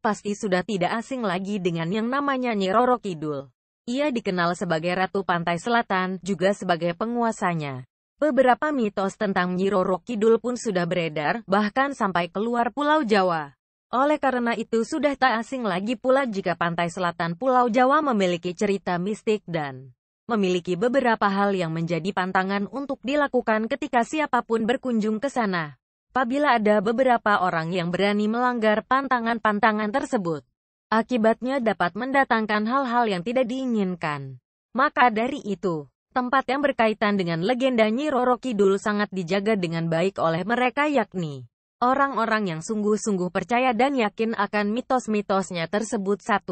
pasti sudah tidak asing lagi dengan yang namanya Nyi Roro Kidul. Ia dikenal sebagai Ratu Pantai Selatan, juga sebagai penguasanya. Beberapa mitos tentang Nyi Roro Kidul pun sudah beredar, bahkan sampai keluar Pulau Jawa. Oleh karena itu sudah tak asing lagi pula jika Pantai Selatan Pulau Jawa memiliki cerita mistik dan memiliki beberapa hal yang menjadi pantangan untuk dilakukan ketika siapapun berkunjung ke sana. Apabila ada beberapa orang yang berani melanggar pantangan-pantangan tersebut, akibatnya dapat mendatangkan hal-hal yang tidak diinginkan. Maka dari itu, tempat yang berkaitan dengan legenda Nyi Roro Kidul sangat dijaga dengan baik oleh mereka, yakni orang-orang yang sungguh-sungguh percaya dan yakin akan mitos-mitosnya tersebut. 1.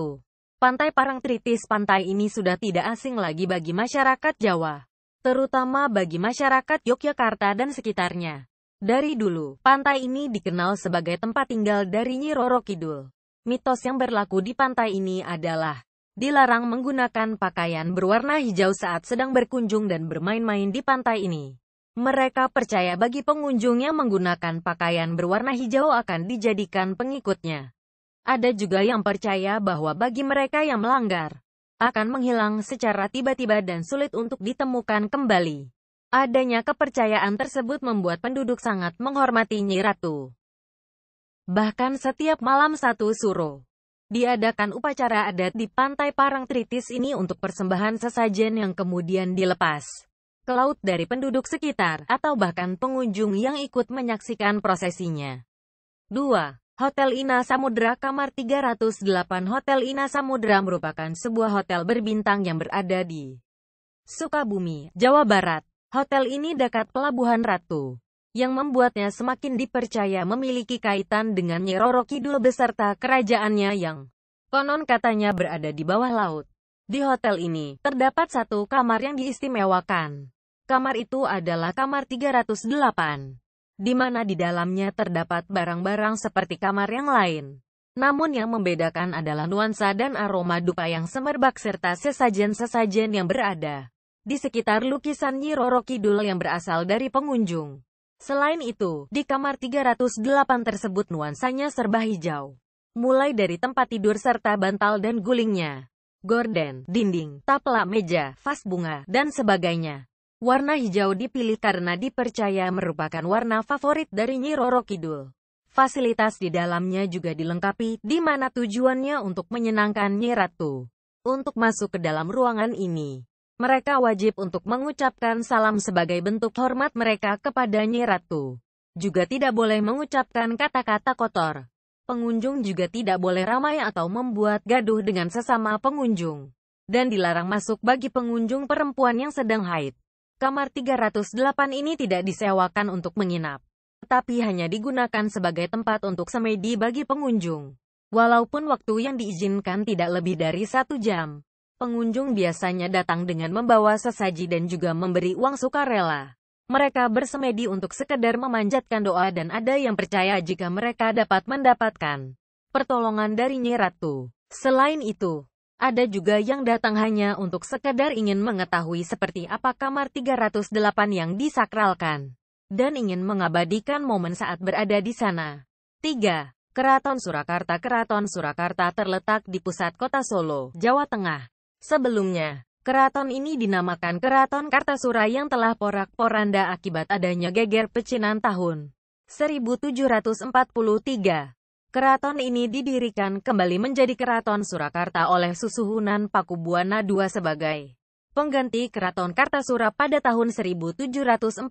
Pantai Parangtritis. Pantai ini sudah tidak asing lagi bagi masyarakat Jawa, terutama bagi masyarakat Yogyakarta dan sekitarnya. Dari dulu, pantai ini dikenal sebagai tempat tinggal dari Nyi Roro Kidul. Mitos yang berlaku di pantai ini adalah dilarang menggunakan pakaian berwarna hijau saat sedang berkunjung dan bermain-main di pantai ini. Mereka percaya bagi pengunjung yang menggunakan pakaian berwarna hijau akan dijadikan pengikutnya. Ada juga yang percaya bahwa bagi mereka yang melanggar, akan menghilang secara tiba-tiba dan sulit untuk ditemukan kembali. Adanya kepercayaan tersebut membuat penduduk sangat menghormati Nyi Ratu. Bahkan setiap malam 1 Suro, diadakan upacara adat di Pantai Parangtritis ini untuk persembahan sesajen yang kemudian dilepas ke laut dari penduduk sekitar, atau bahkan pengunjung yang ikut menyaksikan prosesinya. 2. Hotel Ina Samudra. Kamar 308. Hotel Ina Samudra merupakan sebuah hotel berbintang yang berada di Sukabumi, Jawa Barat. Hotel ini dekat Pelabuhan Ratu, yang membuatnya semakin dipercaya memiliki kaitan dengan Nyi Roro Kidul beserta kerajaannya yang konon katanya berada di bawah laut. Di hotel ini, terdapat satu kamar yang diistimewakan. Kamar itu adalah kamar 308, di mana di dalamnya terdapat barang-barang seperti kamar yang lain. Namun yang membedakan adalah nuansa dan aroma dupa yang semerbak serta sesajen-sesajen yang berada di sekitar lukisan Nyi Roro Kidul yang berasal dari pengunjung. Selain itu, di kamar 308 tersebut nuansanya serba hijau. Mulai dari tempat tidur serta bantal dan gulingnya, gorden, dinding, taplak meja, vas bunga, dan sebagainya. Warna hijau dipilih karena dipercaya merupakan warna favorit dari Nyi Roro Kidul. Fasilitas di dalamnya juga dilengkapi, di mana tujuannya untuk menyenangkan Nyi Ratu. Untuk masuk ke dalam ruangan ini, mereka wajib untuk mengucapkan salam sebagai bentuk hormat mereka kepada Nyi Ratu. Juga tidak boleh mengucapkan kata-kata kotor. Pengunjung juga tidak boleh ramai atau membuat gaduh dengan sesama pengunjung. Dan dilarang masuk bagi pengunjung perempuan yang sedang haid. Kamar 308 ini tidak disewakan untuk menginap, tetapi hanya digunakan sebagai tempat untuk semedi bagi pengunjung. Walaupun waktu yang diizinkan tidak lebih dari 1 jam. Pengunjung biasanya datang dengan membawa sesaji dan juga memberi uang sukarela. Mereka bersemedi untuk sekedar memanjatkan doa dan ada yang percaya jika mereka dapat mendapatkan pertolongan dari Nyi Ratu. Selain itu, ada juga yang datang hanya untuk sekedar ingin mengetahui seperti apa kamar 308 yang disakralkan, dan ingin mengabadikan momen saat berada di sana. 3. Keraton Surakarta. Keraton Surakarta terletak di pusat kota Solo, Jawa Tengah. Sebelumnya, keraton ini dinamakan Keraton Kartasura yang telah porak-poranda akibat adanya geger pecinan tahun 1743. Keraton ini didirikan kembali menjadi Keraton Surakarta oleh Susuhunan Pakubuwana II sebagai pengganti Keraton Kartasura pada tahun 1744.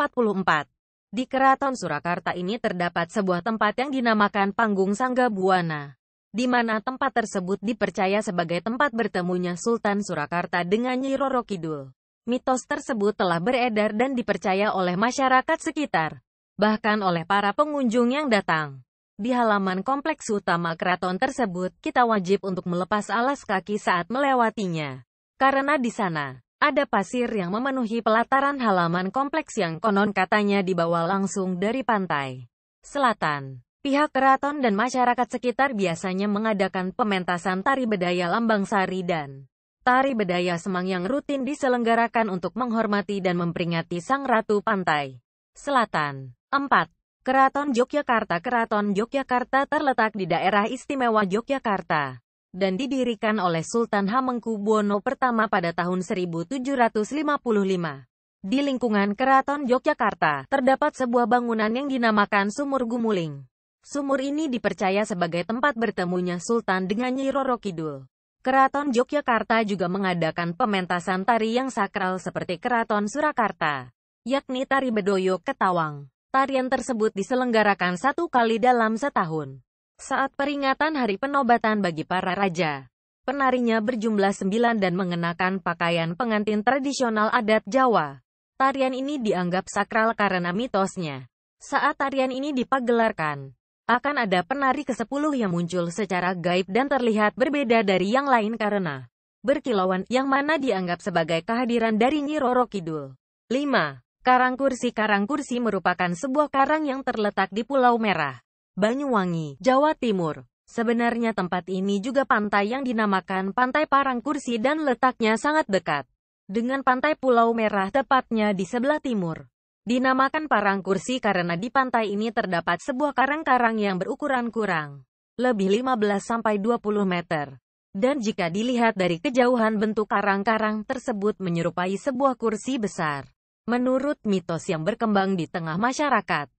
Di Keraton Surakarta ini terdapat sebuah tempat yang dinamakan Panggung Sangga Buwana, di mana tempat tersebut dipercaya sebagai tempat bertemunya Sultan Surakarta dengan Nyi Roro Kidul. Mitos tersebut telah beredar dan dipercaya oleh masyarakat sekitar, bahkan oleh para pengunjung yang datang. Di halaman kompleks utama keraton tersebut, kita wajib untuk melepas alas kaki saat melewatinya, karena di sana ada pasir yang memenuhi pelataran halaman kompleks yang konon katanya dibawa langsung dari pantai selatan. Pihak keraton dan masyarakat sekitar biasanya mengadakan pementasan tari bedaya Lambang Sari dan tari bedaya Semang yang rutin diselenggarakan untuk menghormati dan memperingati Sang Ratu Pantai Selatan. 4. Keraton Yogyakarta. Keraton Yogyakarta terletak di daerah istimewa Yogyakarta dan didirikan oleh Sultan Hamengkubuwono I pada tahun 1755. Di lingkungan Keraton Yogyakarta, terdapat sebuah bangunan yang dinamakan Sumur Gumuling. Sumur ini dipercaya sebagai tempat bertemunya Sultan dengan Nyi Roro Kidul. Keraton Yogyakarta juga mengadakan pementasan tari yang sakral seperti Keraton Surakarta, yakni Tari Bedoyo Ketawang. Tarian tersebut diselenggarakan 1 kali dalam setahun. Saat peringatan Hari Penobatan bagi para raja, penarinya berjumlah 9 dan mengenakan pakaian pengantin tradisional adat Jawa. Tarian ini dianggap sakral karena mitosnya. Saat tarian ini dipagelarkan, akan ada penari ke-10 yang muncul secara gaib dan terlihat berbeda dari yang lain karena berkilauan, yang mana dianggap sebagai kehadiran dari Nyi Roro Kidul. 5. Karangkursi. Karangkursi merupakan sebuah karang yang terletak di Pulau Merah, Banyuwangi, Jawa Timur. Sebenarnya tempat ini juga pantai yang dinamakan Pantai Parangkursi dan letaknya sangat dekat dengan Pantai Pulau Merah, tepatnya di sebelah timur. Dinamakan Parangkursi karena di pantai ini terdapat sebuah karang-karang yang berukuran kurang lebih 15-20 meter. Dan jika dilihat dari kejauhan, bentuk karang-karang tersebut menyerupai sebuah kursi besar. Menurut mitos yang berkembang di tengah masyarakat,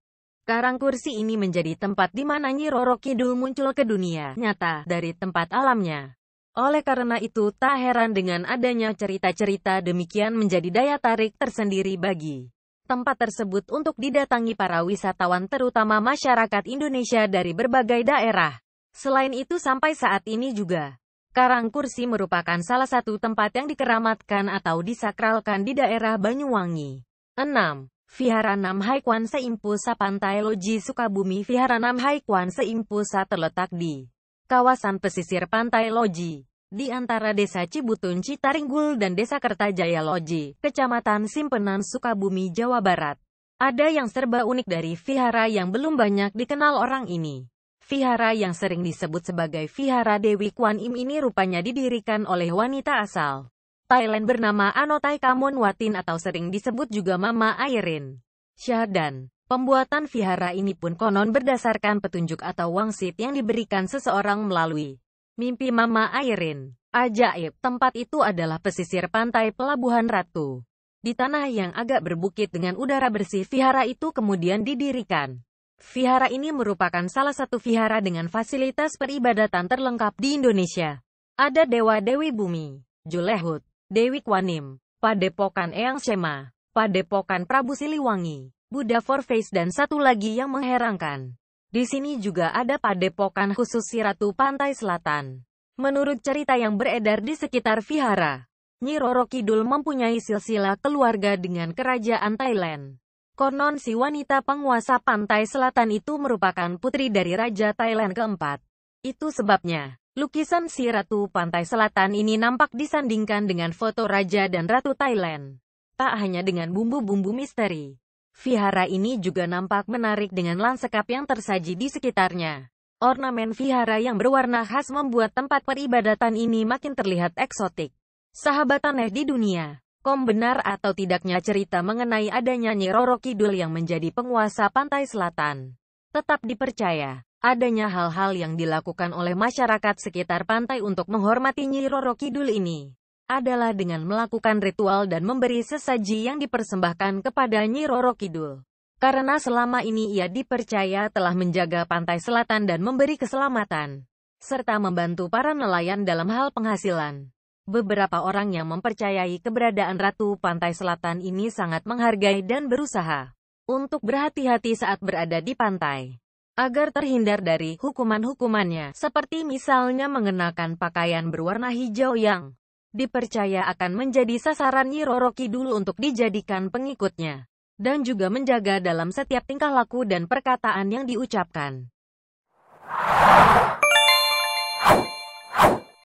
Karangkursi ini menjadi tempat di mana Nyi Roro Kidul muncul ke dunia nyata dari tempat alamnya. Oleh karena itu, tak heran dengan adanya cerita-cerita demikian menjadi daya tarik tersendiri bagi tempat tersebut untuk didatangi para wisatawan, terutama masyarakat Indonesia dari berbagai daerah. Selain itu, sampai saat ini juga, Karangkursi merupakan salah satu tempat yang dikeramatkan atau disakralkan di daerah Banyuwangi. 6. Vihara Namhai Kwan Seimpusa. Pantai Loji Sukabumi. Vihara Namhai Kwan Seimpusa terletak di kawasan pesisir Pantai Loji, di antara Desa Cibutun Citaringgul dan Desa Kertajaya Loji, Kecamatan Simpenan, Sukabumi, Jawa Barat. Ada yang serba unik dari vihara yang belum banyak dikenal orang ini. Vihara yang sering disebut sebagai Vihara Dewi Kwan Im ini rupanya didirikan oleh wanita asal Thailand bernama Anotai Kamonwatin atau sering disebut juga Mama Airin Shah, dan pembuatan vihara ini pun konon berdasarkan petunjuk atau wangsit yang diberikan seseorang melalui mimpi Mama Airin. Ajaib, tempat itu adalah pesisir pantai Pelabuhan Ratu. Di tanah yang agak berbukit dengan udara bersih, vihara itu kemudian didirikan. Vihara ini merupakan salah satu vihara dengan fasilitas peribadatan terlengkap di Indonesia. Ada Dewa-Dewi Bumi, Julehut, Dewi Kwan Im, Padepokan Eyang Sema, Padepokan Prabu Siliwangi, Buddha Four Face, dan satu lagi yang mengherankan. Di sini juga ada Padepokan khusus si Ratu Pantai Selatan. Menurut cerita yang beredar di sekitar vihara, Nyi Roro Kidul mempunyai silsilah keluarga dengan kerajaan Thailand. Konon si wanita penguasa Pantai Selatan itu merupakan putri dari Raja Thailand keempat. Itu sebabnya lukisan si Ratu Pantai Selatan ini nampak disandingkan dengan foto Raja dan Ratu Thailand. Tak hanya dengan bumbu-bumbu misteri, vihara ini juga nampak menarik dengan lanskap yang tersaji di sekitarnya. Ornamen vihara yang berwarna khas membuat tempat peribadatan ini makin terlihat eksotik. Sahabat aneh di dunia, benar atau tidaknya cerita mengenai adanya Nyi Roro Kidul yang menjadi penguasa Pantai Selatan? Tetap dipercaya adanya hal-hal yang dilakukan oleh masyarakat sekitar pantai untuk menghormati Nyi Roro Kidul ini adalah dengan melakukan ritual dan memberi sesaji yang dipersembahkan kepada Nyi Roro Kidul. Karena selama ini ia dipercaya telah menjaga Pantai Selatan dan memberi keselamatan, serta membantu para nelayan dalam hal penghasilan. Beberapa orang yang mempercayai keberadaan Ratu Pantai Selatan ini sangat menghargai dan berusaha untuk berhati-hati saat berada di pantai, agar terhindar dari hukuman-hukumannya, seperti misalnya mengenakan pakaian berwarna hijau yang dipercaya akan menjadi sasaran Nyi Roro Kidul untuk dijadikan pengikutnya, dan juga menjaga dalam setiap tingkah laku dan perkataan yang diucapkan.